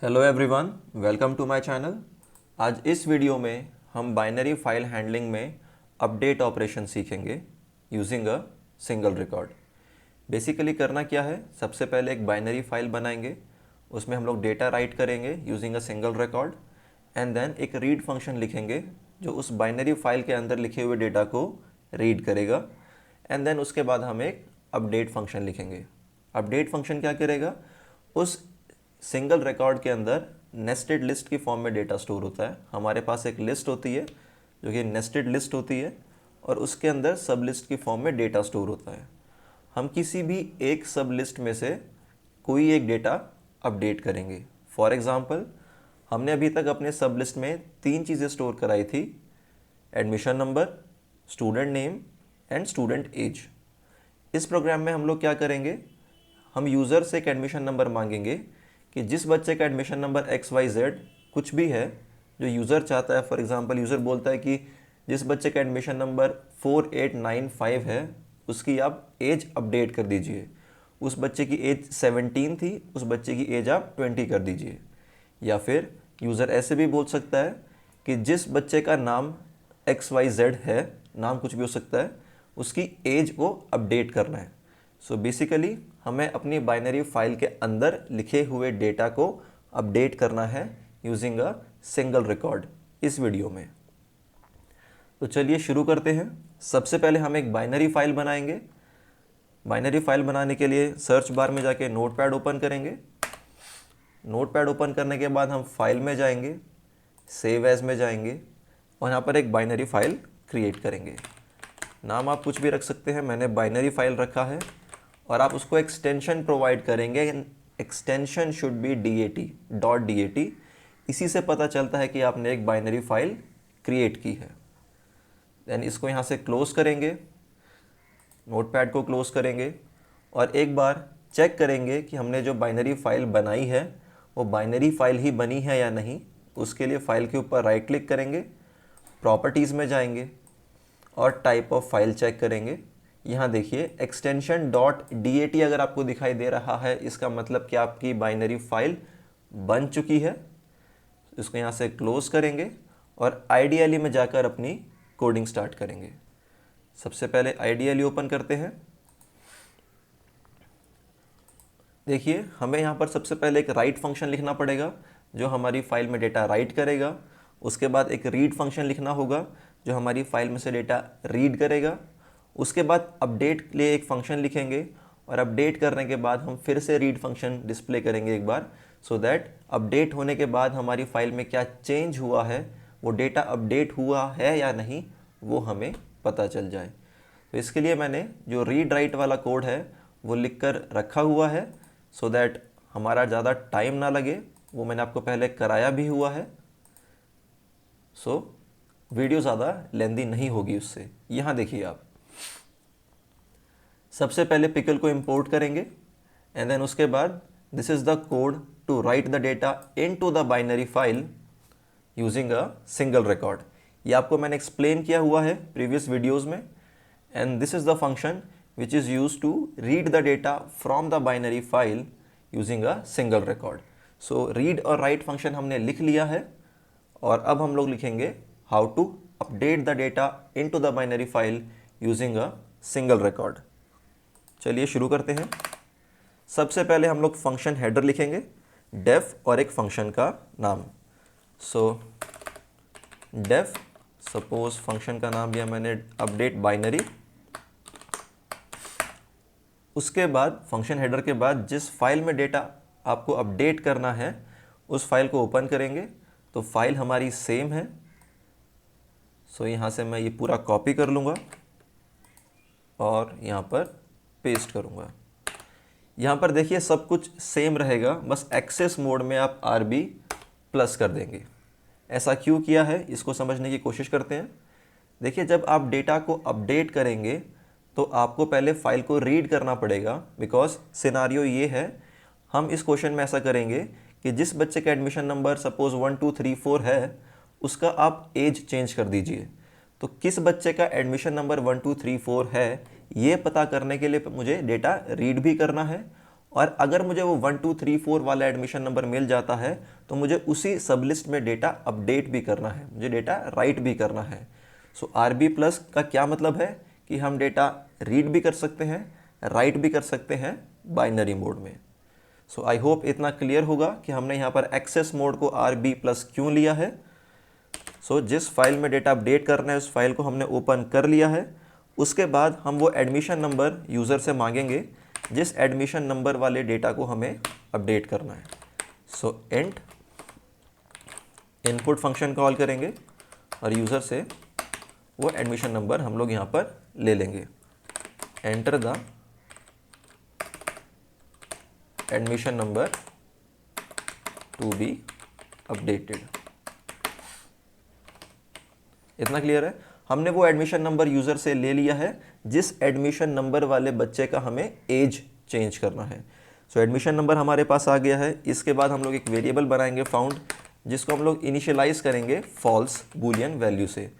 Hello everyone, welcome to my channel. आज इस video में हम बाइनरी फाइल हैंडलिंग में अपडेट ऑपरेशन सीखेंगे using a single record. Basically करना क्या है, सबसे पहले एक बाइनरी फाइल बनाएंगे, उसमें हम लोग डेटा राइट करेंगे using a single record and then एक रीड फंक्शन लिखेंगे जो उस बाइनरी फाइल के अंदर लिखे हुए डेटा को रीड करेगा एंड देन उसके बाद हम एक अपडेट फंक्शन लिखेंगे। अपडेट फंक्शन क्या करेगा, उस सिंगल रिकॉर्ड के अंदर नेस्टेड लिस्ट की फॉर्म में डेटा स्टोर होता है। हमारे पास एक लिस्ट होती है जो कि नेस्टेड लिस्ट होती है और उसके अंदर सब लिस्ट की फॉर्म में डेटा स्टोर होता है। हम किसी भी एक सब लिस्ट में से कोई एक डेटा अपडेट करेंगे। फॉर एग्ज़ाम्पल, हमने अभी तक अपने सब लिस्ट में तीन चीज़ें स्टोर कराई थी: admission number, student name and student age. इस प्रोग्राम में हम लोग क्या करेंगे, हम यूज़र से एक एडमिशन नंबर मांगेंगे कि जिस बच्चे का एडमिशन नंबर XYZ कुछ भी है जो यूज़र चाहता है। फॉर एग्जांपल, यूज़र बोलता है कि जिस बच्चे का एडमिशन नंबर 4895 है उसकी आप एज अपडेट कर दीजिए। उस बच्चे की एज 17 थी, उस बच्चे की एज आप 20 कर दीजिए। या फिर यूज़र ऐसे भी बोल सकता है कि जिस बच्चे का नाम XYZ है, नाम कुछ भी हो सकता है, उसकी एज को अपडेट करना है। सो बेसिकली हमें अपनी बाइनरी फाइल के अंदर लिखे हुए डेटा को अपडेट करना है यूजिंग अ सिंगल रिकॉर्ड इस वीडियो में। तो चलिए शुरू करते हैं। सबसे पहले हम एक बाइनरी फाइल बनाएंगे। बाइनरी फाइल बनाने के लिए सर्च बार में जाके नोटपैड ओपन करेंगे। नोटपैड ओपन करने के बाद हम फाइल में जाएंगे, सेव एज में जाएंगे और यहाँ पर एक बाइनरी फाइल क्रिएट करेंगे। नाम आप कुछ भी रख सकते हैं, मैंने बाइनरी फाइल रखा है और आप उसको एक्सटेंशन प्रोवाइड करेंगे। Extension should be .dat। इसी से पता चलता है कि आपने एक बाइनरी फाइल क्रिएट की है। देन इसको यहाँ से क्लोज करेंगे, नोटपैड को क्लोज करेंगे और एक बार चेक करेंगे कि हमने जो बाइनरी फाइल बनाई है वो बाइनरी फाइल ही बनी है या नहीं। उसके लिए फाइल के ऊपर राइट क्लिक करेंगे, प्रॉपर्टीज़ में जाएंगे और टाइप ऑफ फाइल चेक करेंगे। यहाँ देखिए एक्सटेंशन .dat अगर आपको दिखाई दे रहा है, इसका मतलब कि आपकी बाइनरी फाइल बन चुकी है। इसको यहाँ से क्लोज करेंगे और IDLE में जाकर अपनी कोडिंग स्टार्ट करेंगे। सबसे पहले IDLE ओपन करते हैं। देखिए हमें यहाँ पर सबसे पहले एक राइट फंक्शन लिखना पड़ेगा जो हमारी फाइल में डेटा राइट करेगा। उसके बाद एक रीड फंक्शन लिखना होगा जो हमारी फाइल में से डेटा रीड करेगा। उसके बाद अपडेट के लिए एक फंक्शन लिखेंगे और अपडेट करने के बाद हम फिर से रीड फंक्शन डिस्प्ले करेंगे एक बार, सो दैट अपडेट होने के बाद हमारी फाइल में क्या चेंज हुआ है, वो डेटा अपडेट हुआ है या नहीं, वो हमें पता चल जाए। तो इसके लिए मैंने जो रीड राइट वाला कोड है वो लिख कर रखा हुआ है सो दैट हमारा ज़्यादा टाइम ना लगे। वो मैंने आपको पहले कराया भी हुआ है, सो वीडियो ज़्यादा लेंदी नहीं होगी उससे। यहाँ देखिए आप, सबसे पहले पिकल को इंपोर्ट करेंगे एंड देन उसके बाद this is the code to write the data into the binary file using a single record. ये आपको मैंने एक्सप्लेन किया हुआ है प्रीवियस वीडियोस में। And this is the function which is use to read the data from the binary file using a single record. So read और write function हमने लिख लिया है और अब हम लोग लिखेंगे how to update the data into the binary file using a single record. चलिए शुरू करते हैं। सबसे पहले हम लोग फंक्शन हेडर लिखेंगे, डेफ और एक फंक्शन का नाम। सो डेफ, सपोज फंक्शन का नाम दिया मैंने अपडेट बाइनरी। उसके बाद फंक्शन हेडर के बाद जिस फाइल में डेटा आपको अपडेट करना है उस फाइल को ओपन करेंगे। तो फाइल हमारी सेम है, सो यहाँ से मैं ये पूरा कॉपी कर लूँगा और यहाँ पर पेस्ट करूँगा। यहाँ पर देखिए सब कुछ सेम रहेगा, बस एक्सेस मोड में आप RB प्लस कर देंगे। ऐसा क्यों किया है इसको समझने की कोशिश करते हैं। देखिए जब आप डेटा को अपडेट करेंगे तो आपको पहले फाइल को रीड करना पड़ेगा, बिकॉज सिनारियो ये है, हम इस क्वेश्चन में ऐसा करेंगे कि जिस बच्चे का एडमिशन नंबर सपोज 1 2 3 4 है उसका आप एज चेंज कर दीजिए। तो किस बच्चे का एडमिशन नंबर 1 2 3 4 है ये पता करने के लिए मुझे डेटा रीड भी करना है और अगर मुझे वो 1 2 3 4 वाला एडमिशन नंबर मिल जाता है तो मुझे उसी सब लिस्ट में डेटा अपडेट भी करना है, मुझे डेटा राइट भी करना है। सो RB प्लस का क्या मतलब है कि हम डेटा रीड भी कर सकते हैं, राइट भी कर सकते हैं बाइनरी मोड में। सो आई होप इतना क्लियर होगा कि हमने यहाँ पर एक्सेस मोड को RB प्लस क्यों लिया है। सो जिस फाइल में डेटा अपडेट करना है उस फाइल को हमने ओपन कर लिया है। उसके बाद हम वो एडमिशन नंबर यूज़र से मांगेंगे जिस एडमिशन नंबर वाले डेटा को हमें अपडेट करना है। सो इंट इनपुट फंक्शन कॉल करेंगे और यूज़र से वो एडमिशन नंबर हम लोग यहाँ पर ले लेंगे। Enter the admission number to be updated. इतना क्लियर है? हमने वो एडमिशन नंबर यूज़र से ले लिया है जिस एडमिशन नंबर वाले बच्चे का हमें एज चेंज करना है। सो एडमिशन नंबर हमारे पास आ गया है। इसके बाद हम लोग एक वेरिएबल बनाएंगे फाउंड, जिसको हम लोग इनिशियलाइज करेंगे फॉल्स बूलियन वैल्यू से।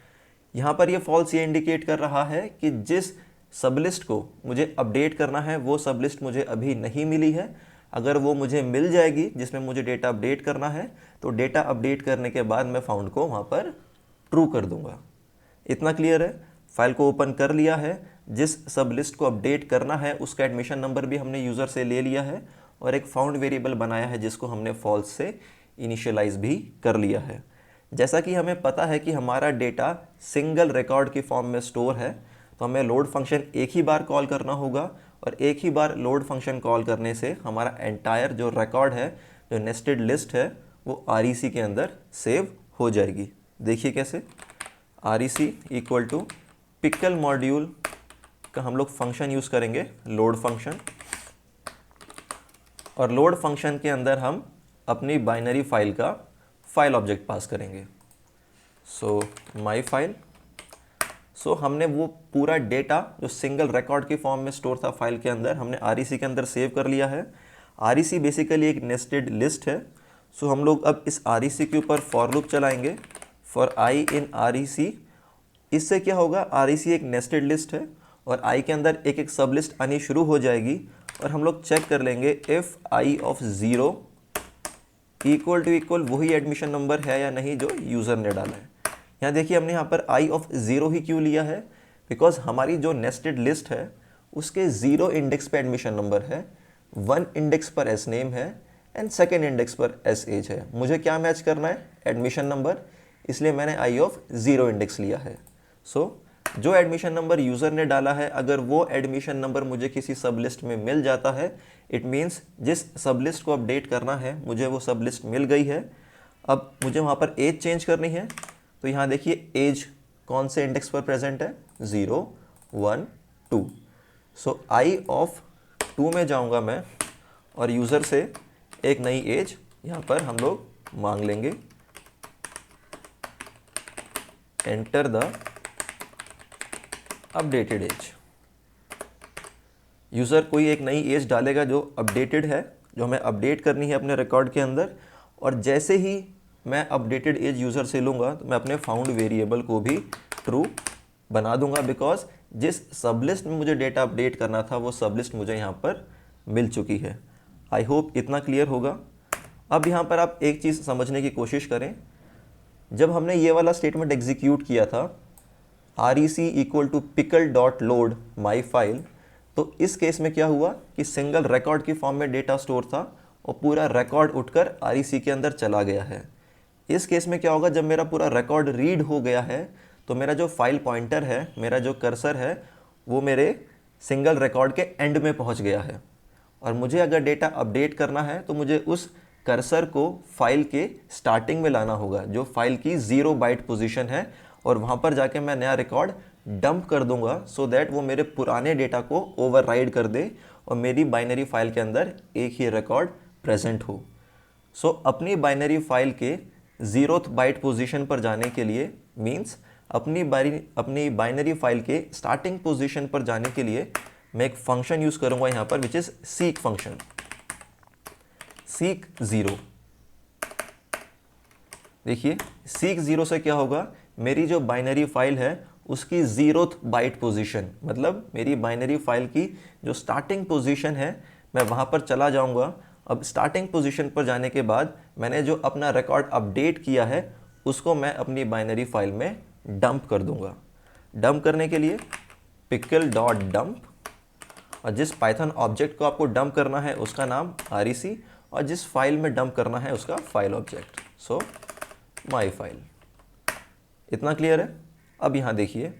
यहाँ पर ये फॉल्स ये इंडिकेट कर रहा है कि जिस सबलिस्ट को मुझे अपडेट करना है वो सबलिस्ट मुझे अभी नहीं मिली है। अगर वो मुझे मिल जाएगी जिसमें मुझे डेटा अपडेट करना है तो डेटा अपडेट करने के बाद मैं फाउंड को वहाँ पर ट्रू कर दूंगा। इतना क्लियर है? फाइल को ओपन कर लिया है, जिस सब लिस्ट को अपडेट करना है उसका एडमिशन नंबर भी हमने यूज़र से ले लिया है और एक फाउंड वेरिएबल बनाया है जिसको हमने फॉल्स से इनिशियलाइज भी कर लिया है। जैसा कि हमें पता है कि हमारा डेटा सिंगल रिकॉर्ड की फॉर्म में स्टोर है तो हमें लोड फंक्शन एक ही बार कॉल करना होगा और एक ही बार लोड फंक्शन कॉल करने से हमारा एंटायर जो रिकॉर्ड है, जो नेस्टेड लिस्ट है, वो REC के अंदर सेव हो जाएगी। देखिए कैसे। REC equal to pickle module का हम लोग फंक्शन यूज़ करेंगे लोड फंक्शन, और लोड फंक्शन के अंदर हम अपनी बाइनरी फाइल का फाइल ऑब्जेक्ट पास करेंगे। So my file. सो हमने वो पूरा डेटा जो सिंगल रिकॉर्ड की फॉर्म में स्टोर था फाइल के अंदर, हमने REC के अंदर सेव कर लिया है। REC बेसिकली एक नेस्टेड लिस्ट है। सो हम लोग अब इस REC के ऊपर फॉर लूप चलाएंगे फॉर I इन REC। इससे क्या होगा, REC एक नेस्टेड लिस्ट है और I के अंदर एक एक सब लिस्ट आनी शुरू हो जाएगी और हम लोग चेक कर लेंगे if I of 0 equal to equal वही एडमिशन नंबर है या नहीं जो यूज़र ने डाला है। यहाँ देखिए हमने यहाँ पर I ऑफ 0 ही क्यों लिया है, बिकॉज हमारी जो नेस्टेड लिस्ट है उसके 0 इंडेक्स पे एडमिशन नंबर है, 1 इंडेक्स पर एस नेम है एंड सेकेंड इंडेक्स पर एस एज है। मुझे क्या मैच करना है, एडमिशन नंबर, इसलिए मैंने I ऑफ 0 इंडेक्स लिया है। सो जो एडमिशन नंबर यूज़र ने डाला है अगर वो एडमिशन नंबर मुझे किसी सब लिस्ट में मिल जाता है, इट मीन्स जिस सब लिस्ट को अपडेट करना है मुझे वो सब लिस्ट मिल गई है। अब मुझे वहाँ पर एज चेंज करनी है तो यहाँ देखिए एज कौन से इंडेक्स पर प्रेजेंट है, 0 1 2। सो I ऑफ 2 में जाऊँगा मैं और यूज़र से एक नई एज यहाँ पर हम लोग मांग लेंगे। Enter the updated age. User कोई एक नई एज डालेगा जो अपडेटेड है, जो हमें अपडेट करनी है अपने रिकॉर्ड के अंदर, और जैसे ही मैं अपडेटेड एज यूज़र से लूँगा तो मैं अपने फाउंड वेरिएबल को भी ट्रू बना दूंगा, बिकॉज जिस सबलिस्ट में मुझे डेटा अपडेट करना था वो सबलिस्ट मुझे यहाँ पर मिल चुकी है। आई होप इतना क्लियर होगा। अब यहाँ पर आप एक चीज़ समझने की कोशिश करें, जब हमने ये वाला स्टेटमेंट एग्जीक्यूट किया था REC equal to pickle dot load my file, तो इस केस में क्या हुआ कि सिंगल रिकॉर्ड की फॉर्म में डेटा स्टोर था और पूरा रिकॉर्ड उठकर REC के अंदर चला गया है। इस केस में क्या होगा, जब मेरा पूरा रिकॉर्ड रीड हो गया है तो मेरा जो फाइल पॉइंटर है, मेरा जो कर्सर है, वो मेरे सिंगल रिकॉर्ड के एंड में पहुंच गया है और मुझे अगर डेटा अपडेट करना है तो मुझे उस कर्सर को फाइल के स्टार्टिंग में लाना होगा जो फाइल की 0 बाइट पोजीशन है, और वहाँ पर जाके मैं नया रिकॉर्ड डंप कर दूंगा सो दैट वो मेरे पुराने डेटा को ओवरराइड कर दे और मेरी बाइनरी फाइल के अंदर एक ही रिकॉर्ड प्रेजेंट हो। सो अपनी बाइनरी फाइल के 0th बाइट पोजीशन पर जाने के लिए, मीन्स अपनी बाइनरी फाइल के स्टार्टिंग पोजीशन पर जाने के लिए मैं एक फंक्शन यूज़ करूँगा यहाँ पर, which is seek function. Seek 0, देखिए सीक 0 से क्या होगा, मेरी जो बाइनरी फाइल है उसकी 0th बाइट पोजीशन, मतलब मेरी बाइनरी फाइल की जो स्टार्टिंग पोजीशन है मैं वहाँ पर चला जाऊँगा। अब स्टार्टिंग पोजीशन पर जाने के बाद मैंने जो अपना रिकॉर्ड अपडेट किया है उसको मैं अपनी बाइनरी फाइल में डंप कर दूँगा। डंप करने के लिए पिकल डॉट डंप, और जिस पाइथन ऑब्जेक्ट को आपको डंप करना है उसका नाम REC, और जिस फाइल में डंप करना है उसका file object, so my file. इतना क्लियर है। अब यहाँ देखिए,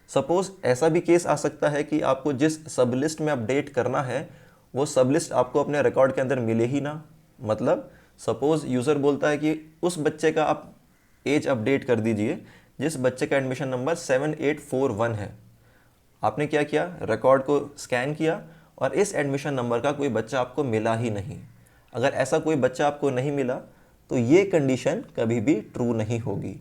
सपोज ऐसा भी केस आ सकता है कि आपको जिस सब लिस्ट में अपडेट करना है वो सब लिस्ट आपको अपने रिकॉर्ड के अंदर मिले ही ना। मतलब सपोज यूज़र बोलता है कि उस बच्चे का आप एज अपडेट कर दीजिए जिस बच्चे का एडमिशन नंबर 7841 है। आपने क्या किया, रिकॉर्ड को स्कैन किया और इस एडमिशन नंबर का कोई बच्चा आपको मिला ही नहीं। अगर ऐसा कोई बच्चा आपको नहीं मिला तो ये कंडीशन कभी भी ट्रू नहीं होगी,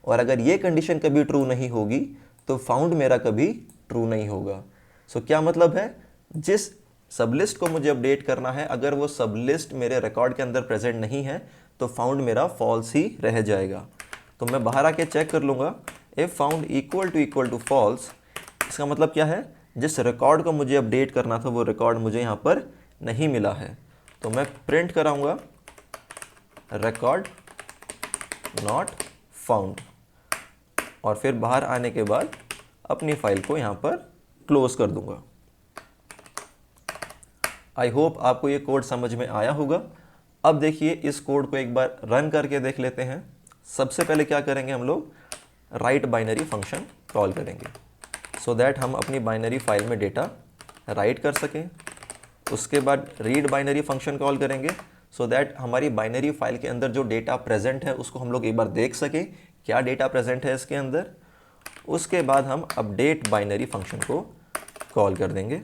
और अगर ये कंडीशन कभी ट्रू नहीं होगी तो फाउंड मेरा कभी ट्रू नहीं होगा। सो क्या मतलब है, जिस सब लिस्ट को मुझे अपडेट करना है अगर वो सब लिस्ट मेरे रिकॉर्ड के अंदर प्रेजेंट नहीं है तो फाउंड मेरा फॉल्स ही रह जाएगा। तो मैं बाहर आके चेक कर लूँगा, if found equal to false, इसका मतलब क्या है, जिस रिकॉर्ड को मुझे अपडेट करना था वो रिकॉर्ड मुझे यहाँ पर नहीं मिला है। तो मैं प्रिंट कराऊंगा रिकॉर्ड नॉट फाउंड, और फिर बाहर आने के बाद अपनी फाइल को यहाँ पर क्लोज कर दूंगा। आई होप आपको ये कोड समझ में आया होगा। अब देखिए इस कोड को एक बार रन करके देख लेते हैं। सबसे पहले क्या करेंगे, हम लोग राइट बाइनरी फंक्शन कॉल करेंगे सो दैट हम अपनी बाइनरी फाइल में डेटा राइट कर सकें। उसके बाद रीड बाइनरी फंक्शन कॉल करेंगे सो दैट हमारी बाइनरी फाइल के अंदर जो डेटा प्रेजेंट है उसको हम लोग एक बार देख सकें क्या डेटा प्रेजेंट है इसके अंदर। उसके बाद हम अपडेट बाइनरी फंक्शन को कॉल कर देंगे।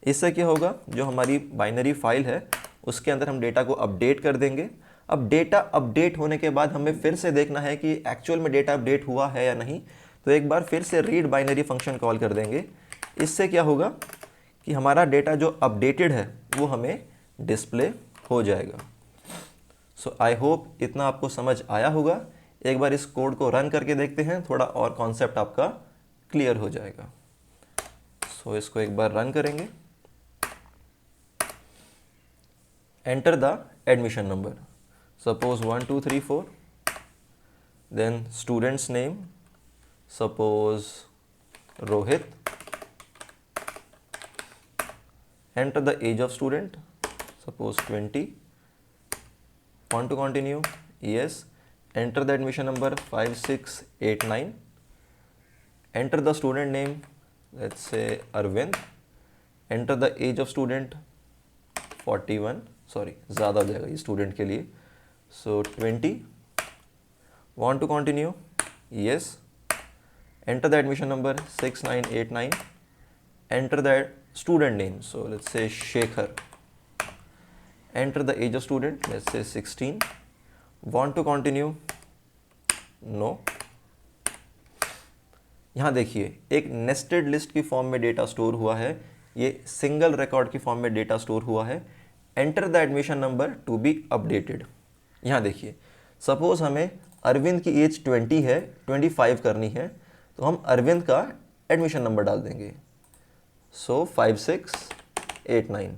इससे क्या होगा, जो हमारी बाइनरी फाइल है उसके अंदर हम डेटा को अपडेट कर देंगे। अब डेटा अपडेट होने के बाद हमें फिर से देखना है कि एक्चुअल में डेटा अपडेट हुआ है या नहीं, तो एक बार फिर से रीड बाइनरी फंक्शन कॉल कर देंगे। इससे क्या होगा कि हमारा डेटा जो अपडेटेड है वो हमें डिस्प्ले हो जाएगा। सो आई होप इतना आपको समझ आया होगा। एक बार इस कोड को रन करके देखते हैं, थोड़ा और कॉन्सेप्ट आपका क्लियर हो जाएगा। सो इसको एक बार रन करेंगे। Enter the admission number, suppose 1 2 3 4, then students name, suppose Rohit, enter the age of student, suppose 20, want to continue, yes, enter the admission number 5689, enter the student name, let's say Arvind, enter the age of student 41, sorry ज़्यादा हो जाएगा ये student के लिए, so 20, want to continue, yes, enter the admission number 6989, enter the student name, so let's say Shekhar, enter the age of student, let's say 16, want to continue, no। यहाँ देखिए एक nested list की form में data store हुआ है, ये single record की form में डेटा स्टोर हुआ है। Enter the admission number to be updated. यहाँ देखिए सपोज हमें अरविंद की एज 20 है, 25 करनी है, तो हम अरविंद का एडमिशन नंबर डाल देंगे, सो 5689।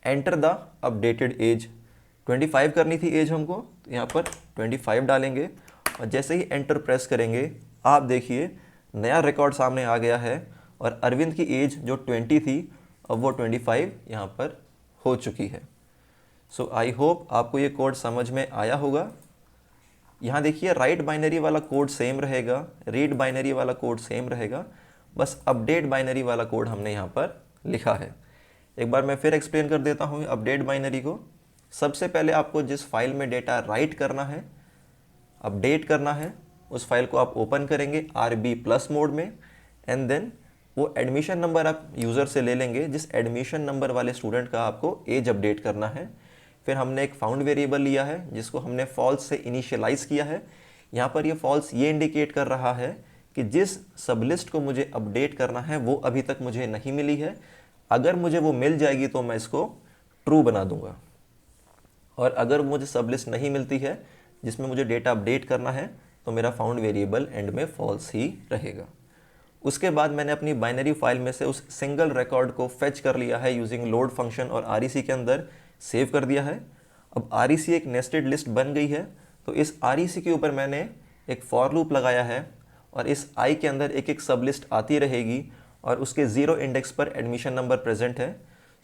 एंटर द अपडेटेड एज, 25 करनी थी एज हमको, तो यहाँ पर 25 डालेंगे, और जैसे ही एंटर प्रेस करेंगे आप देखिए नया रिकॉर्ड सामने आ गया है और अरविंद की एज जो 20 थी अब वो 25 यहाँ पर हो चुकी है। सो आई होप आपको ये कोड समझ में आया होगा। यहाँ देखिए राइट बाइनरी वाला कोड सेम रहेगा, रीड बाइनरी वाला कोड सेम रहेगा, बस अपडेट बाइनरी वाला कोड हमने यहाँ पर लिखा है। एक बार मैं फिर एक्सप्लेन कर देता हूँ अपडेट बाइनरी को। सबसे पहले आपको जिस फाइल में डेटा राइट करना है, अपडेट करना है, उस फाइल को आप ओपन करेंगे RB+ मोड में, एंड देन वो एडमिशन नंबर आप यूज़र से ले लेंगे जिस एडमिशन नंबर वाले स्टूडेंट का आपको एज अपडेट करना है। फिर हमने एक फाउंड वेरिएबल लिया है जिसको हमने फॉल्स से इनिशियलाइज़ किया है। यहाँ पर ये फॉल्स ये इंडिकेट कर रहा है कि जिस सब लिस्ट को मुझे अपडेट करना है वो अभी तक मुझे नहीं मिली है, अगर मुझे वो मिल जाएगी तो मैं इसको ट्रू बना दूंगा, और अगर मुझे सब लिस्ट नहीं मिलती है जिसमें मुझे डेटा अपडेट करना है तो मेरा फाउंड वेरिएबल एंड में फॉल्स ही रहेगा। उसके बाद मैंने अपनी बाइनरी फाइल में से उस सिंगल रिकॉर्ड को फेच कर लिया है यूजिंग लोड फंक्शन और REC के अंदर सेव कर दिया है। अब REC एक नेस्टेड लिस्ट बन गई है, तो इस REC के ऊपर मैंने एक फॉर लूप लगाया है और इस आई के अंदर एक एक सब लिस्ट आती रहेगी और उसके 0 इंडेक्स पर एडमिशन नंबर प्रेजेंट है।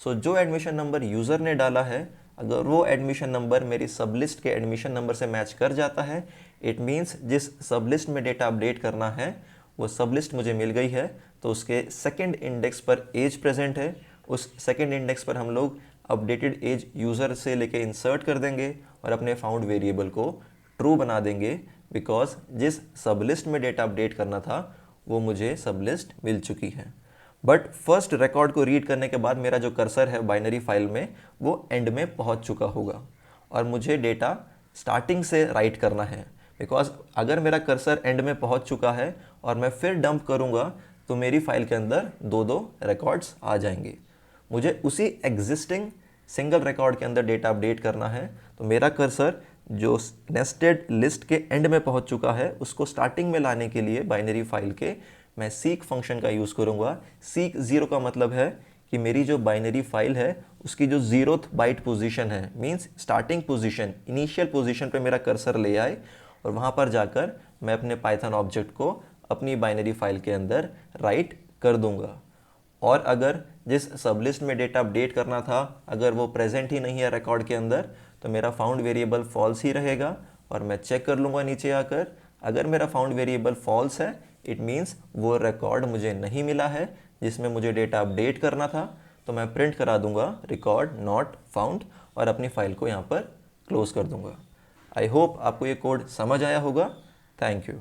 सो जो एडमिशन नंबर यूज़र ने डाला है, अगर वो एडमिशन नंबर मेरी सब लिस्ट के एडमिशन नंबर से मैच कर जाता है, इट मीन्स जिस सब लिस्ट में डेटा अपडेट करना है वो सब लिस्ट मुझे मिल गई है। तो उसके सेकंड इंडेक्स पर एज प्रेजेंट है, उस सेकंड इंडेक्स पर हम लोग अपडेटेड एज यूज़र से लेके इंसर्ट कर देंगे और अपने फाउंड वेरिएबल को ट्रू बना देंगे, बिकॉज जिस सब लिस्ट में डेटा अपडेट करना था वो मुझे सब लिस्ट मिल चुकी है। बट फर्स्ट रिकॉर्ड को रीड करने के बाद मेरा जो कर्सर है बाइनरी फाइल में वो एंड में पहुंच चुका होगा और मुझे डेटा स्टार्टिंग से राइट करना है, बिकॉज अगर मेरा कर्सर एंड में पहुंच चुका है और मैं फिर डंप करूंगा तो मेरी फाइल के अंदर दो रिकॉर्ड्स आ जाएंगे। मुझे उसी एग्जिस्टिंग सिंगल रिकॉर्ड के अंदर डेटा अपडेट करना है, तो मेरा कर्सर जो नेस्टेड लिस्ट के एंड में पहुंच चुका है उसको स्टार्टिंग में लाने के लिए बाइनरी फाइल के मैं सीक फंक्शन का यूज़ करूंगा। सीक 0 का मतलब है कि मेरी जो बाइनरी फाइल है उसकी जो 0th बाइट पोजीशन है, means starting position, initial position पे मेरा कर्सर ले आए और वहाँ पर जाकर मैं अपने पाइथन ऑब्जेक्ट को अपनी बाइनरी फाइल के अंदर राइट कर दूंगा। और अगर जिस सब लिस्ट में डेटा अपडेट करना था अगर वो प्रेजेंट ही नहीं है रिकॉर्ड के अंदर, तो मेरा फाउंड वेरिएबल फॉल्स ही रहेगा और मैं चेक कर लूँगा नीचे आकर। अगर मेरा फाउंड वेरिएबल फॉल्स है, इट मीन्स वो रिकॉर्ड मुझे नहीं मिला है जिसमें मुझे डेटा अपडेट करना था, तो मैं प्रिंट करा दूंगा रिकॉर्ड नॉट फाउंड और अपनी फाइल को यहाँ पर क्लोज कर दूंगा। आई होप आपको ये कोड समझ आया होगा। Thank you.